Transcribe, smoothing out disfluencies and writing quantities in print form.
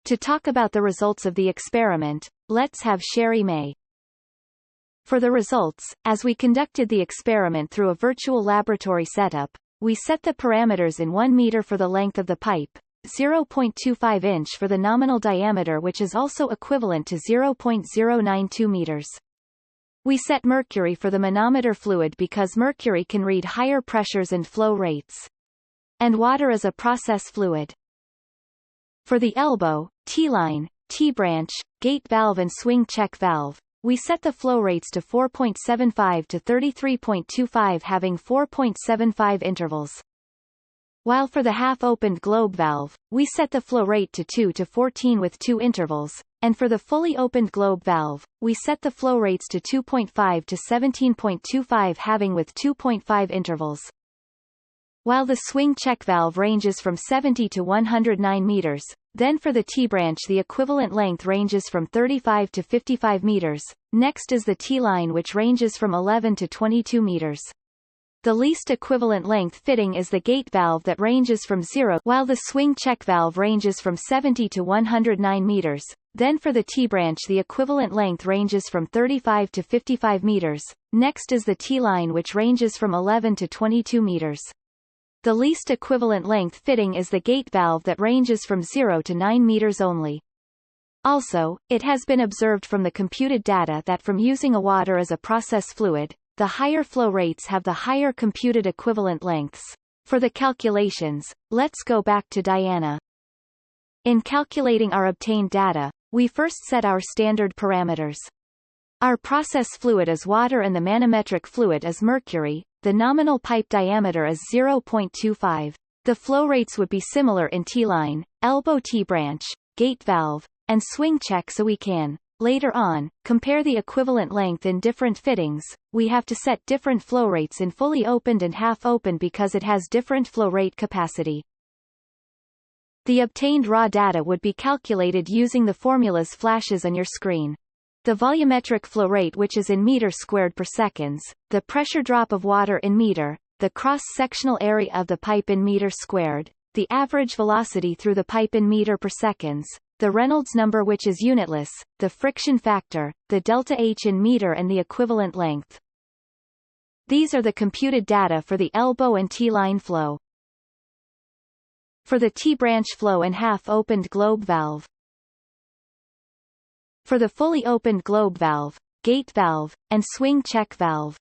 To talk about the results of the experiment, let's have Sherry May. For the results, as we conducted the experiment through a virtual laboratory setup, we set the parameters in 1 meter for the length of the pipe, 0.25 inch for the nominal diameter, which is also equivalent to 0.092 meters. We set mercury for the manometer fluid because mercury can read higher pressures and flow rates. And water is a process fluid. For the elbow, T-line, T-branch, gate valve and swing check valve, we set the flow rates to 4.75 to 33.25, having 4.75 intervals. While for the half-opened globe valve, we set the flow rate to 2 to 14 with 2 intervals, and for the fully opened globe valve, we set the flow rates to 2.5 to 17.25, having with 2.5 intervals. While the swing check valve ranges from 70 to 109 meters, then for the T-branch the equivalent length ranges from 35 to 55 meters. Next is the T-line, which ranges from 11 to 22 meters. The least equivalent length fitting is the gate valve that ranges from 0, while the swing check valve ranges from 70 to 109 meters. Then for the T-branch the equivalent length ranges from 35 to 55 meters. Next is the T-line, which ranges from 11 to 22 meters. The least equivalent length fitting is the gate valve that ranges from 0 to 9 meters only. Also, it has been observed from the computed data that from using a water as a process fluid, the higher flow rates have the higher computed equivalent lengths. For the calculations, let's go back to Diana. In calculating our obtained data, we first set our standard parameters. Our process fluid is water and the manometric fluid is mercury. The nominal pipe diameter is 0.25. The flow rates would be similar in T-line, elbow T-branch, gate valve, and swing check, so we can, later on, compare the equivalent length in different fittings. We have to set different flow rates in fully opened and half opened because it has different flow rate capacity. The obtained raw data would be calculated using the formulas flashes on your screen. The volumetric flow rate, which is in meter squared per seconds, the pressure drop of water in meter, the cross-sectional area of the pipe in meter squared, the average velocity through the pipe in meter per seconds, the Reynolds number, which is unitless, the friction factor, the delta H in meter, and the equivalent length. These are the computed data for the elbow and T-line flow. For the T-branch flow and half-opened globe valve. For the fully opened globe valve, gate valve, and swing check valve.